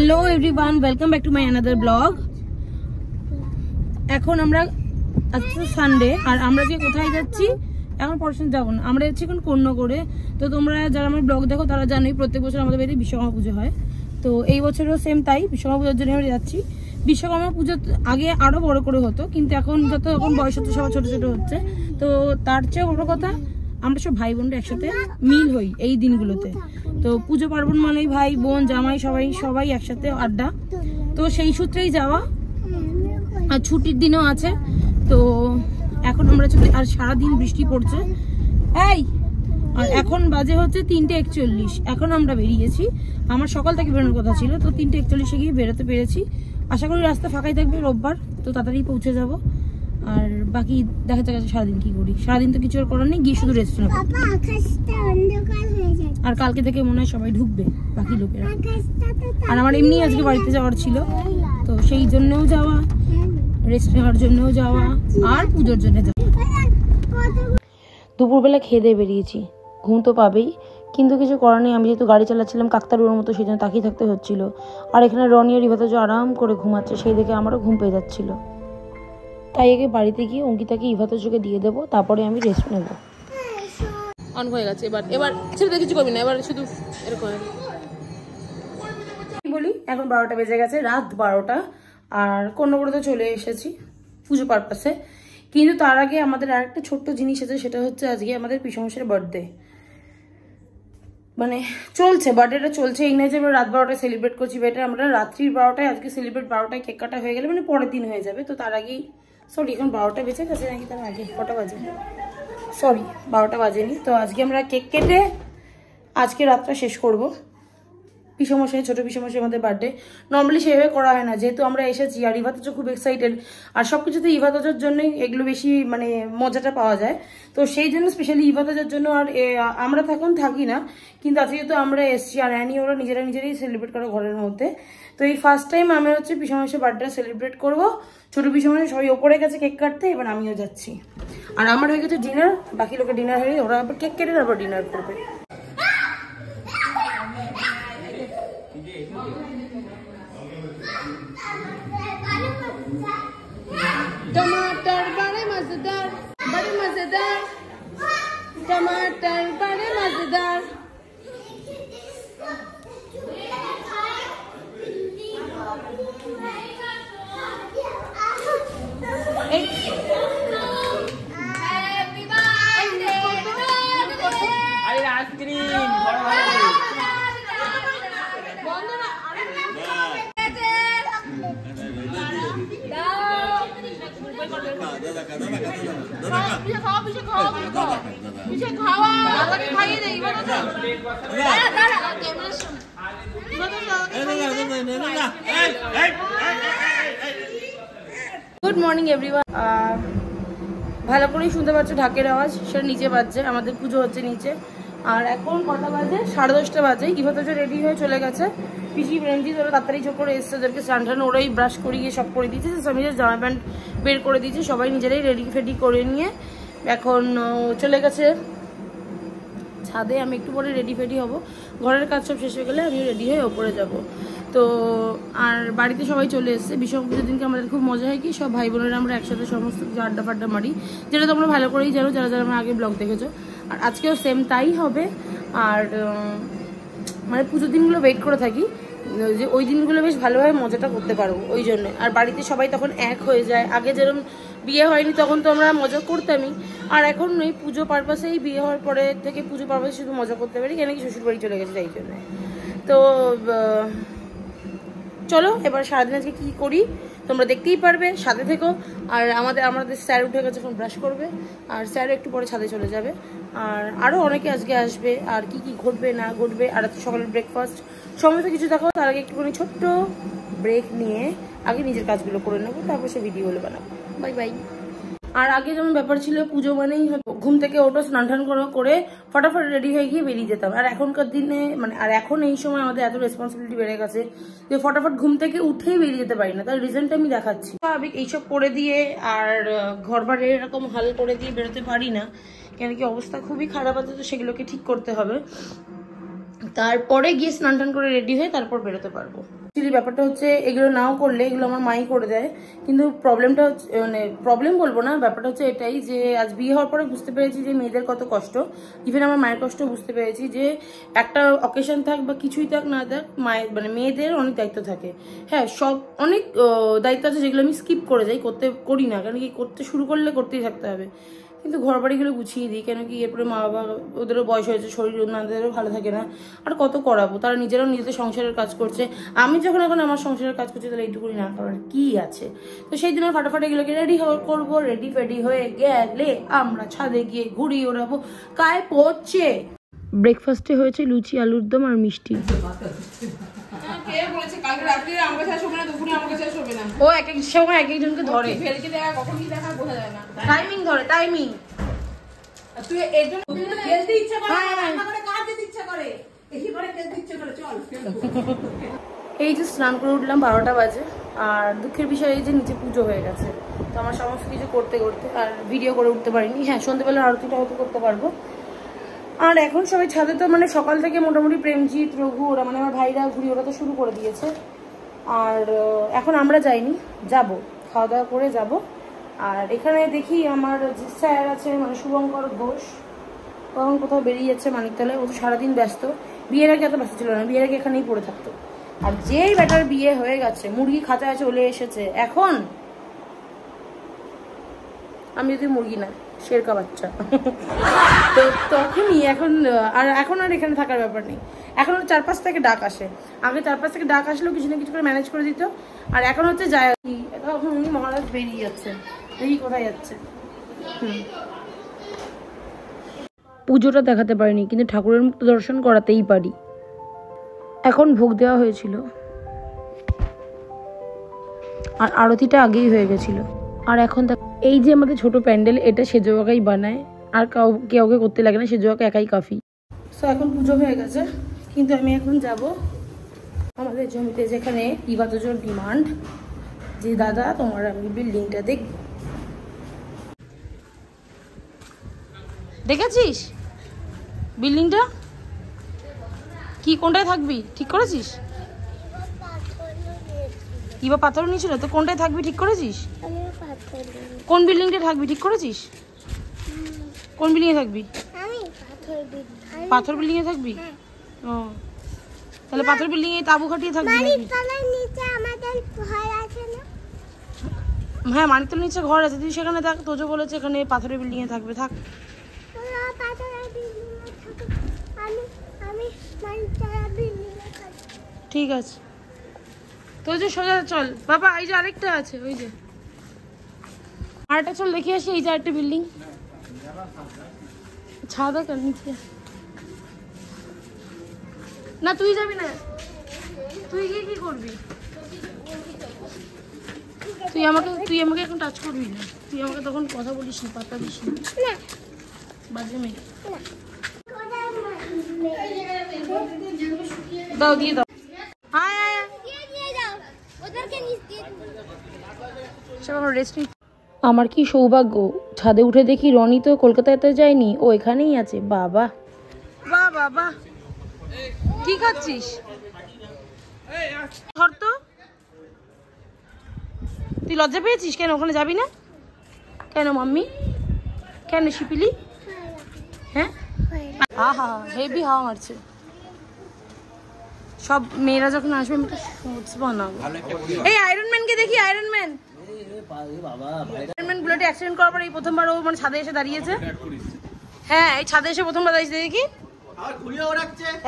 Hello everyone, welcome back to my another blog. এখন আমরা আজকে সানডে, আর আমরা যে কোথায় যাচ্ছি এখন পড়াশোনা যাবো না, আমরা যাচ্ছি এখন কন্যাগড়ে। তো তোমরা যারা আমার ব্লগ দেখো তারা জানোই প্রত্যেক বছর আমাদের বাড়িতে বিশ্বকর্মা পুজো হয়। তো এই বছরও সেম তাই, বিশ্বকর্মা পুজোর জন্য আমরা যাচ্ছি। বিশ্বকর্মা পুজো আগে আরো বড় করে হতো, কিন্তু এখন যত এখন বয়স হচ্ছে সবাই ছোট ছোট হচ্ছে। তো তার চেয়ে বড় কথা, আমরা সব ভাই বোনরা একসাথে মিল হই এই দিনগুলোতে। তো পুজো পার্বণ মানেই ভাই বোন জামাই সবাই সবাই একসাথে আড্ডা। তো সেই সূত্রেই যাওয়া, আর ছুটির দিনও আছে। তো এখন আমরা চলে, আর সারাদিন বৃষ্টি পড়ছে এই, আর এখন বাজে হচ্ছে 3:41। এখন আমরা বেরিয়েছি, আমার সকাল থেকে বেরোনোর কথা ছিল, তো 3:41 গিয়ে বেরোতে পেরেছি। আশা করি রাস্তা ফাঁকাই থাকবে রোববার, তো তাড়াতাড়ি পৌঁছে যাব। আর বাকি দেখা যাক সারাদিন কি করি। সারাদিন তো কিছু আর করার নেই, গিয়ে শুধু রেস্ট নেবো। আর কালকে থেকে মনে হয় সবাই ঢুকবে বাকি লোকেরা। আর আমার এমনি আজকে বাড়িতে যাওয়ার ছিল, তো সেই জন্যও যাওয়া, রেস্ট নেওয়ার জন্যও যাওয়া, আর পুজোর জন্য যাওয়া। দুপুরবেলা খেয়ে দিয়ে বেরিয়েছি, ঘুম তো পাবেই, কিন্তু কিছু করার নেই। আমি যেহেতু গাড়ি চালাচ্ছিলাম কাকতারুর মতো, সেই জন্য তাকিয়ে থাকতে হচ্ছিল। আর এখানে রনি আর ইভাতো আরাম করে ঘুমাচ্ছে, সেই দেখে আমারও ঘুম পেয়ে যাচ্ছিল। তাই আগে বাড়িতে গিয়ে অঙ্কিতাকে ইভাতোকে দিয়ে দেবো, তারপরে আমি রেস্ট নেব। অন হয়ে গেছে, এবার ছেলেদের কিছু করবি না, এবার শুধু এরকম বলি। এখন 12টা বেজে গেছে, রাত 12টা। আর কন্যাগড়তে চলে এসেছি পুজো পারপাসে। কিন্তু তার আগে আমাদের আরেকটা ছোট্ট জিনিস আছে, সেটা হচ্ছে আজকে আমাদের পিসমশের বার্থডে। মানে চলছে, বার্থডেটা চলছে, এই নয় যে আমরা রাত 12টায় সেলিব্রেট করছি। এটা আমরা রাত্রির 12টায় আজকে সেলিব্রেট, 12টায় কেক কাটা হয়ে গেলে মানে পরের দিন হয়ে যাবে। তো তার আগেই, সরি এখন 12টা বেজে গেছে নাকি তার আগে, কটা বাজে, সরি 12টা বাজেনি। তো আজকে আমরা কেক কেটে আজকে রাতটা শেষ করবো। পিসমশাই, ছোট পিসমশাই আমাদের বার্থডে নর্মালি সেভাবে করা হয় না, যেহেতু আমরা এসেছি। আর ইভাতোজো খুব এক্সাইটেড, আর সবকিছুতে ইভাতোজোর জন্যই এগুলো বেশি মানে মজাটা পাওয়া যায়। তো সেই জন্য স্পেশালি ইভাতোজোর জন্য। আর আমরা তখন থাকি না, কিন্তু আজকে যেহেতু আমরা এসেছি, আর অ্যানি ওরা নিজেরাই সেলিব্রেট করে ঘরের মধ্যে। তো এই ফার্স্ট টাইম আমি হচ্ছে পিসমশের বার্থডে সেলিব্রেট করবো। ছোট পিসমশাই সবাই ওপরে গেছে কেক কাটতে, এবার আমিও যাচ্ছি। আর আমার হয়ে গেছে ডিনার, বাকি লোকের ডিনার হয়ে ওরা আবার কেক কেটে তারপর ডিনার করবে। टमाटर बड़े मजेदार, बड़े मजेदार, टमाटर बड़े मजेदार। अरे आइसक्रीम গুড মর্নিং এভরিওয়ান। ভালো করেই শুনতে পাচ্ছ ঢাকের আওয়াজ, সেটা নিচে বাজছে, আমাদের পুজো হচ্ছে নিচে। আর এখন কটা বাজে, 10:30 বাজে। ইভাতোজো রেডি হয়ে চলে গেছে, পিসি ফ্রেন্ডজি ওরা তাড়াতাড়ি চোখ করে এসছে, ওদেরকে স্নান টান ওরাই ব্রাশ করিয়ে সব করে দিয়েছে। স্বামীদের জামা প্যান্ট বের করে দিয়েছে, সবাই নিজেরাই রেডি ফেডি করে নিয়ে এখন চলে গেছে ছাদে। আমি একটু পরে রেডি ফেডি হব, ঘরের কাজ সব শেষ হয়ে গেলে আমি রেডি হয়ে ওপরে যাব। তো আর বাড়িতে সবাই চলে এসছে। বিশ্বকর্মা পুজোর দিনকে আমাদের খুব মজা হয় কি, সব ভাই বোনেরা আমরা একসাথে সমস্ত কিছু আড্ডা ফাড্ডা মারি, যেটা তোমরা ভালো করেই জানো যারা যারা আমার আগে ব্লগ দেখেছো। আর আজকেও সেম তাই হবে। আর মানে পুজোর দিনগুলো ওয়েট করে থাকি, যে ওই দিনগুলো বেশ ভালোভাবে মজাটা করতে পারবো ওই জন্য। আর বাড়িতে সবাই তখন এক হয়ে যায়। আগে যেরকম বিয়ে হয়নি তখন তো আমরা মজা করতামই, আর এখন এই পুজো পারপাসেই, বিয়ে হওয়ার পরে থেকে পুজো পারপাসে শুধু মজা করতে পারি, কেন কি শ্বশুর বাড়ি চলে গেছে তাই জন্য। তো চলো এবার সারাদিন আজকে কী করি তোমরা দেখতেই পারবে, সাথে থেকো। আর আমাদের স্যার উঠে গেছে, এখন ব্রাশ করবে, আর স্যার একটু পরে ছাদে চলে যাবে। আর আরও অনেকে আজকে আসবে, আর কি কি ঘটবে না ঘটবে। আর আজকে সকালের ব্রেকফাস্ট সমস্ত কিছু দেখো। তার আগে একটুখানি ছোট্ট ব্রেক নিয়ে আগে নিজের কাজগুলো করে নেবো, তারপর সে ভিডিওগুলো বানাবো। Bye bye. আর আগে যেমন ব্যাপার ছিল, পুজো মানেই ঘুম থেকে ওঠো, স্নান টান করে ফটাফট রেডি হয়ে গিয়ে বেরিয়ে যেতাম। আর এখনকার দিনে মানে, আর এখন এই সময় আমাদের এত রেসপন্সিবিলিটি বেড়ে গেছে যে ফটাফট ঘুম থেকে উঠেই বেরিয়ে যেতে পারি না। তার রিজনটা আমি দেখাচ্ছি। স্বাভাবিক এইসব করে দিয়ে আর ঘর বাড়ি এরকম হাল করে দিয়ে বেরোতে পারি না, কেন কি অবস্থা খুবই খারাপ আছে। তো সেগুলোকে ঠিক করতে হবে, তারপরে গিয়ে স্নান টান করে রেডি হয়ে তারপর বেরোতে পারবো। ব্যাপারটা হচ্ছে এগুলো নাও করলে এগুলো আমার মাই করে দেয়, কিন্তু প্রবলেমটা হচ্ছে মানে প্রবলেম বলবো না, ব্যাপারটা হচ্ছে এটাই যে আজ বিয়ে হওয়ার পরে বুঝতে পেরেছি যে মেয়েদের কত কষ্ট। ইভেন আমার মায়ের কষ্ট বুঝতে পেরেছি যে একটা অকেশন থাক বা কিছুই থাক না থাক, মায়ের মানে মেয়েদের অনেক দায়িত্ব থাকে। হ্যাঁ, সব অনেক দায়িত্ব আছে যেগুলো আমি স্কিপ করে যাই, করি না, কারণ কি করতে শুরু করলে করতেই থাকতে হবে। কিন্তু ঘর বাড়িগুলো গুছিয়ে দিই, কেন কি এরপরে মা বাবা ওদেরও বয়স হয়েছে, শরীর ওনাদেরও ভালো থাকে না, আর কত করাবো, তারা নিজেরাও নিজেদের সংসারের কাজ করছে। আমি যখন এখন আমার সংসারের কাজ করছি তাহলে এইটুকুনি না করার কি আছে? তো সেই দিন ফাটাফাটি এগুলোকে রেডি করবো, রেডি ফেডি হয়ে গেলে আমরা ছাদে গিয়ে ঘুরি ওড়াবো। কায় পড়ছে ব্রেকফাস্টে হয়েছে লুচি, আলুর দম আর মিষ্টি। ও এক এক সময় এক একজনকে ধরে, টাইমিং ধরে, টাইমিং। এই যে স্নান করে উঠলাম 12টা বাজে, আর দুঃখের বিষয় এই যে নিচে পুজো হয়ে গেছে। তো আমার সমস্ত কিছু করতে করতে আর ভিডিও করে উঠতে পারিনি। হ্যাঁ, সন্ধ্যেবেলা আরতিটা হয়তো করতে পারবো। আর এখন সবাই ছাদে, তো মানে সকাল থেকে মোটামুটি প্রেমজিৎ, রঘু, ওরা মানে আমার ভাইরা ঘুরি ওরা তো শুরু করে দিয়েছে। আর এখন আমরা যাইনি, যাব, খাওয়া দাওয়া করে যাব। আর এখানে দেখি আমার যে স্যার আছে মানে শুভঙ্কর ঘোষ, তখন কোথাও বেরিয়ে যাচ্ছে মানিকতলায়। ও তো সারাদিন ব্যস্ত, বিয়ের আগে এত ব্যস্ত ছিল না, বিয়ের আগে এখানেই পড়ে থাকতো। আর যেই বেটার বিয়ে হয়ে গেছে, মুরগি খাঁচায় চলে এসেছে। এখন আমি যদি মুরগি না, শেরকা বাচ্চা, তো তখনই এখন আর এখানে থাকার ব্যাপার নেই। এখন 4-5 থেকে ডাক আসে, আগে 4-5 থেকে ডাক আসলেও কিছু না কিছু করে ম্যানেজ করে দিত। আর এখন হচ্ছে যায়, এখন উনি মহারাজ বেরিয়ে যাচ্ছে, দেখি কোথায় যাচ্ছে। পুজোটা দেখাতে পারিনি, কিন্তু ঠাকুরের মুখ দর্শন করাতেই পারি। এখন ভোগ দেওয়া হয়েছিল আর আরতিটা আগেই হয়ে গেছিল। আর এখন এই যে আমাদের ছোট প্যান্ডেল, এটা সেজো কাকাই বানায়, আর কাউকে করতে লাগে না, সেজো কাকা একাই কাফি। সো এখন পুজো হয়ে গেছে, কিন্তু আমি এখন যাব আমাদের জমিতে, যেখানে ইবাতজোর ডিমান্ড যে দাদা তোমার আমি বিল্ডিংটা দেখব। দেখেছিস বিল্ডিংটা কি, কোনটায় থাকবি ঠিক করেছিস? ইবা পাথর নিয়েছিল তো, কোনটায় থাকবি ঠিক করেছিস? কোন বিল্ডিংটা থাকবি ঠিক করেছিস? কোন বিল্ডিং এ থাকবি? পাথর বিল্ডিং এ থাকবি? ও, তাহলে পাথর বিল্ডিং এ তাবু খাটিয়ে থাকবি নাকি? হ্যাঁ, মানিকতলার নিচে ঘর আছে, তুই সেখানে থাক। তোজো বলেছে এখানে পাথরের বিল্ডিং এ থাকবে, থাক। ঠিক আছে, তোজো সোজা চল বাবা। এই যে আরেকটা আছে, ওই যে আরেকটা, চল দেখে আসি। এই যে আরেকটা বিল্ডিং, ছাদ আছে নিচে। না তুই যাবি না, তুই গিয়ে কি করবি? তুই আমাকে এখন টাচ করবি না, তুই আমাকে তখন কথা বলিস না, পাতা দিস না, বাজে মেয়ে। দাও, দিয়ে দাও। আমার কি সৌভাগ্য, ছাদে উঠে দেখি রনি তো কলকাতায় তো যায়নি, ও এখানেই আছে। বাবা বাহ বাবা, কি খাচ্ছিস? ধর তো, তুই লজ্জা পেয়েছিস কেন? ওখানে যাবি না কেন মাম্মি? কেন শিপিলি? হ্যাঁ, আহা হেভি হাওয়া মারছে। সব মেয়েরা যখন আসবে আমি শর্টস বানাবো। এই আয়রন ম্যানকে দেখি, আয়রন ম্যান বুলেটে অ্যাক্সিডেন্ট করার পর এই প্রথমবার ও মানে ছাদে এসে দাঁড়িয়েছে। হ্যাঁ, এই ছাদে এসে প্রথমবার দাঁড়িয়েছে দেখি।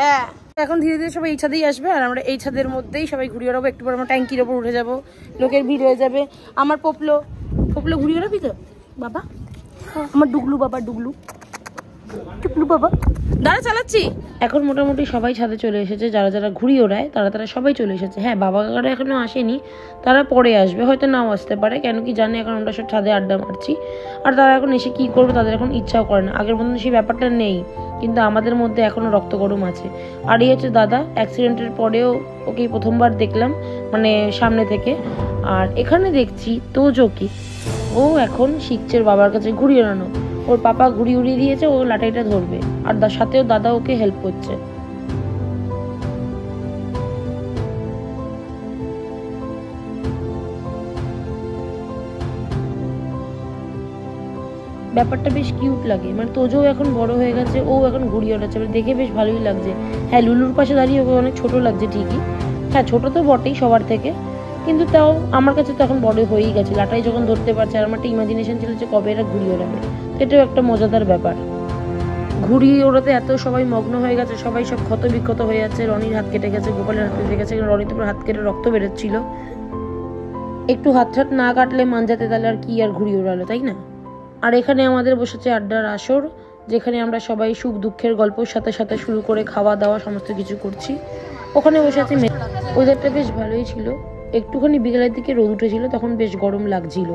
হ্যাঁ, এখন ধীরে ধীরে সবাই এই ছাদেই আসবে, আর আমরা এই ছাদের মধ্যেই সবাই ঘুরিয়ে ওড়াবো। একটু পর আমরা ট্যাঙ্কির ওপর উঠে যাবো, লোকের ভিড় হয়ে যাবে। আমার পোপলো ঘুরিয়ে ওড়াবি তো বাবা? আমার ডুগলু বাবা, ডুগলু বাবা দাঁড়া, চালাচ্ছি। এখন মোটামুটি সবাই ছাদে চলে এসেছে, যারা যারা ঘুড়ি ওড়ায় তারা সবাই চলে এসেছে। হ্যাঁ, বাবা কাকারা এখনো আসেনি, তারা পরে আসবে, হয়তো নাও আসতে পারে, কেন কি জানে এখন আমরা সব ছাদে আড্ডা মারছি। আর তারা এখন এসে কি করবে, তাদের এখন ইচ্ছাও করে না, আগের মতন সেই ব্যাপারটা নেই। কিন্তু আমাদের মধ্যে এখনো রক্ত গরম আছে। আর এই হচ্ছে দাদা, অ্যাক্সিডেন্টের পরেও ওকে প্রথমবার দেখলাম মানে সামনে থেকে। আর এখানে দেখছি তোজোকে, ও এখন শিখছে ওর বাবার কাছে ঘুড়ি ওড়ানো। ওর পাপা ঘুড়ি উড়িয়ে দিয়েছে, ও লাটাইটা ধরবে, আর সাথেও দাদা ওকে হেল্প করছে। ব্যাপারটা বেশ কিউট লাগে। মানে তোজও এখন বড় হয়ে গেছে, ও এখন ঘুড়ি ওড়াচ্ছে, মানে দেখে বেশ ভালোই লাগছে। হ্যাঁ, লুলুর পাশে দাঁড়িয়ে ওকে অনেক ছোট লাগছে ঠিকই, হ্যাঁ ছোট তো বটেই সবার থেকে, কিন্তু তাও আমার কাছে তো এখন বড় হয়েই গেছে, লাটাই যখন ধরতে পারছে। আর আমার একটা ইমাজিনেশন ছিল যে কবে এরা ঘুড়ি ওড়াবে, এটাও একটা মজাদার ব্যাপার। ঘুড়ি ওড়াতে এত সবাই মগ্ন হয়ে গেছে, সবাই সব ক্ষত বিক্ষত হয়ে যাচ্ছে। রনির হাত কেটে গেছে, গোপালের হাত কেটে গেছে, রনি তো হাত কেটে রক্ত বেরোচ্ছিল। একটু হাত না কাটলে মানজাতে তাহলে আর কি আর ঘুড়ি ওড়ালো, তাই না? আর এখানে আমাদের বসেছে আড্ডার আসর, যেখানে আমরা সবাই সুখ দুঃখের গল্পের সাথে সাথে শুরু করে খাওয়া দাওয়া সমস্ত কিছু করছি। ওখানে বসে আছি, ওয়েদারটা বেশ ভালোই ছিল। একটুখানি বিকেলের দিকে রোদ উঠেছিল, তখন বেশ গরম লাগছিল,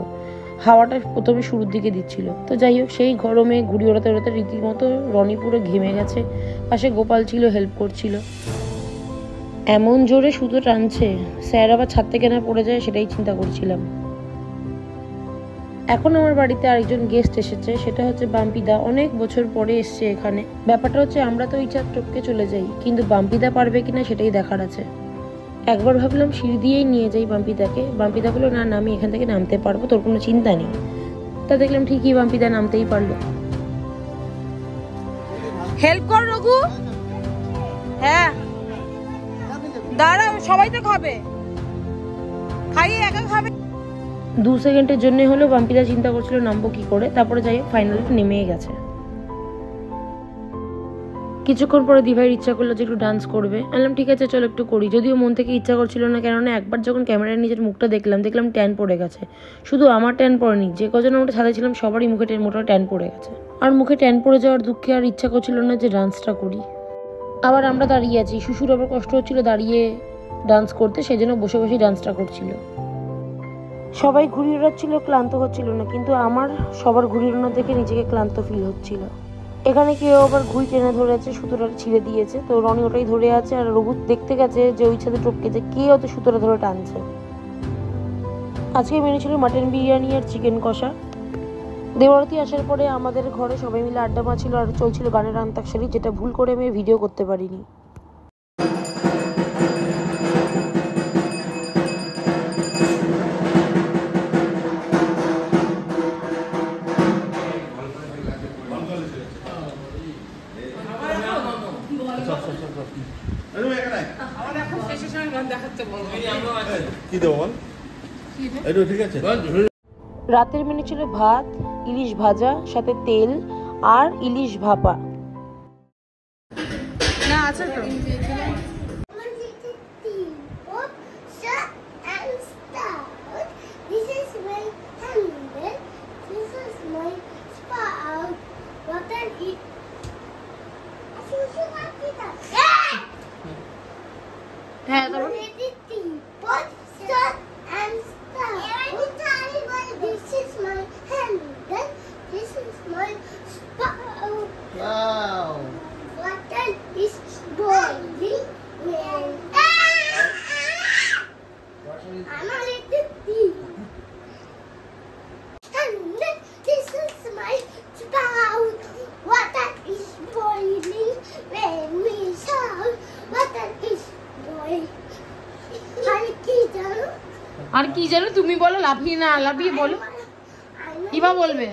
হাওয়াটা প্রথমে শুরুর দিকে দিচ্ছিল। তো যাই হোক, সেই গরমে ঘুড়ি ওড়াতে ওড়াতে রীতিমতো রনি পুরো ঘেমে গেছে, পাশে গোপাল ছিল হেল্প করছিল। এমন জোরে সুতো টানছে, স্যার আবার ছাদ থেকে না পড়ে যায় সেটাই চিন্তা করছিলাম। এখন আমার বাড়িতে আরেকজন গেস্ট এসেছে, সেটা হচ্ছে বাম্পিদা। অনেক বছর পরে এসছে এখানে। ব্যাপারটা হচ্ছে আমরা তো ইচ্ছা টপকে চলে যাই, কিন্তু বাম্পিদা পারবে কিনা সেটাই দেখার আছে। একবার ভাবলাম সিঁড়ি দিয়েই নিয়ে যাই বাম্পিদাকে, বাম্পিদা বললো না না, আমি এখান থেকে নামতে পারবো, তোর কোনো চিন্তা নেই। তা দেখলাম ঠিকই বাম্পিদা নামতেই পারলো। হেল্প কর রঘু। হ্যাঁ দাঁড়া, সবাই তো খাবে, খাইয়ে একা খাবে। 2 সেকেন্ডের জন্য হলো বাম্পিদা চিন্তা করছিল নামবো কি করে, তারপরে যাই হোক ফাইনালি নেমেই গেছে। কিছুক্ষণ পরে দিভাইয়ের ইচ্ছা করলো যে একটু ডান্স করবে। বললাম ঠিক আছে চলো একটু করি, যদিও মন থেকে ইচ্ছা করছিল না, কেননা একবার যখন ক্যামেরার নিজের মুখটা দেখলাম ট্যান পড়ে গেছে। শুধু আমার ট্যান পড়েনি, যে কজন আমরা সাথে ছিলাম সবারই মুখে মোটা ট্যান পড়ে গেছে। আর মুখে ট্যান পড়ে যাওয়ার দুঃখে আর ইচ্ছা করছিল না যে ডান্সটা করি। আবার আমরা দাঁড়িয়ে আছি, শুশুর আবার কষ্ট হচ্ছিল দাঁড়িয়ে ডান্স করতে, সেই জন্য বসে বসেই ডান্সটা করছিল। সবাই ঘুড়ি ওড়াচ্ছিল, ক্লান্ত হচ্ছিল না, কিন্তু আমার সবার ঘুড়ি ওড়ানো দেখে নিজেকে ক্লান্ত ফিল হচ্ছিল। এখানে কেউ আবার ঘুড়ি টেনে ধরেছে, সুতোটা ছিঁড়ে দিয়েছে, তো রনি ওটাই ধরে আছে। আর রঘু দেখতে গেছে যে ওই ছাদে টপকেছে, কে অত সুতোটা ধরে টানছে। আজকে মেনু ছিল মাটন বিরিয়ানি আর চিকেন কষা। দেবরাতি আসার পরে আমাদের ঘরে সবাই মিলে আড্ডা মারছিল আর চলছিল গানের অন্তাক্ষরী, যেটা ভুল করে আমি ভিডিও করতে পারিনি। রাতের মেনু ছিল ভাত, ইলিশ ভাজা, সাথে তেল আর ইলিশ ভাপা। না আছে তো হ্যাঁ আর কি জানো তুমি বলো, লাফিয়ে না লাফিয়ে বলো, কিবা বলবে।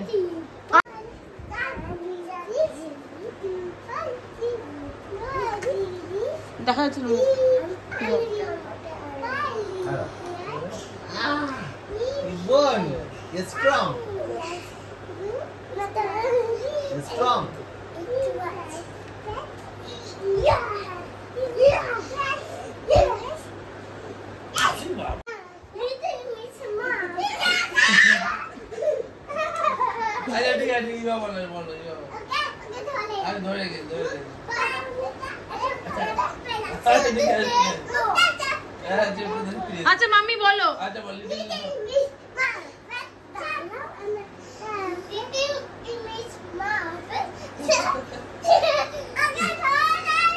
দেখা যাচ্ছে আচ্ছা মাম্মি বলো।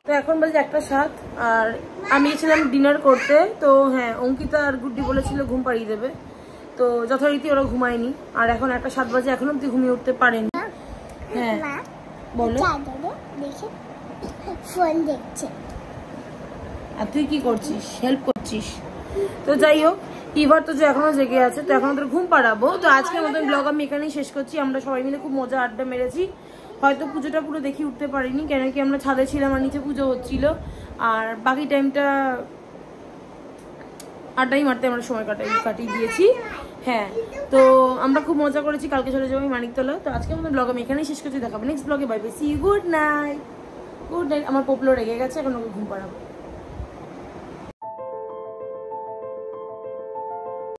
তো এখন বলছে 1:07 আর আমি ছিলাম ডিনার করতে। তো হ্যাঁ, অঙ্কিতা আর গুড্ডি বলেছিল ঘুম পাড়িয়ে দেবে, তো যথারীতি ওরা ঘুমায়নি। আর এখন 1:07 বাজে, এখনো অব্দি ঘুমিয়ে উঠতে পারেনি। হ্যাঁ বলো। ফোন দেখছে। আর তুই কি করছিস? হেল্প করছিস? তো যাই হোক, ইভার তো যে এখনো জেগে আছে, তো এখন ওদের ঘুম পাড়াবো। তো আজকের মতন ব্লগ আমি এখানেই শেষ করছি। আমরা সবাই মিলে খুব মজা আড্ডা মেরেছি। হয়তো পুজোটা পুরো দেখি উঠতে পারিনি, কেন কি আমরা ছাদে ছিলাম আর নিচে পুজো হচ্ছিল, আর বাকি টাইমটা আড্ডাই মারতে আমরা সময় কাটিয়ে দিয়েছি। হ্যাঁ, তো আমরা খুব মজা করেছি। কালকে চলে যাবো মানিকতলা। তো আজকের মতো ব্লগ আমি এখানেই শেষ করছি। দেখাবো নেক্সট ব্লগে। Bye bye, see you, good night. Good night. আমার পোপলো রেগে গেছে, এখন ওকে ঘুম পাড়াবো।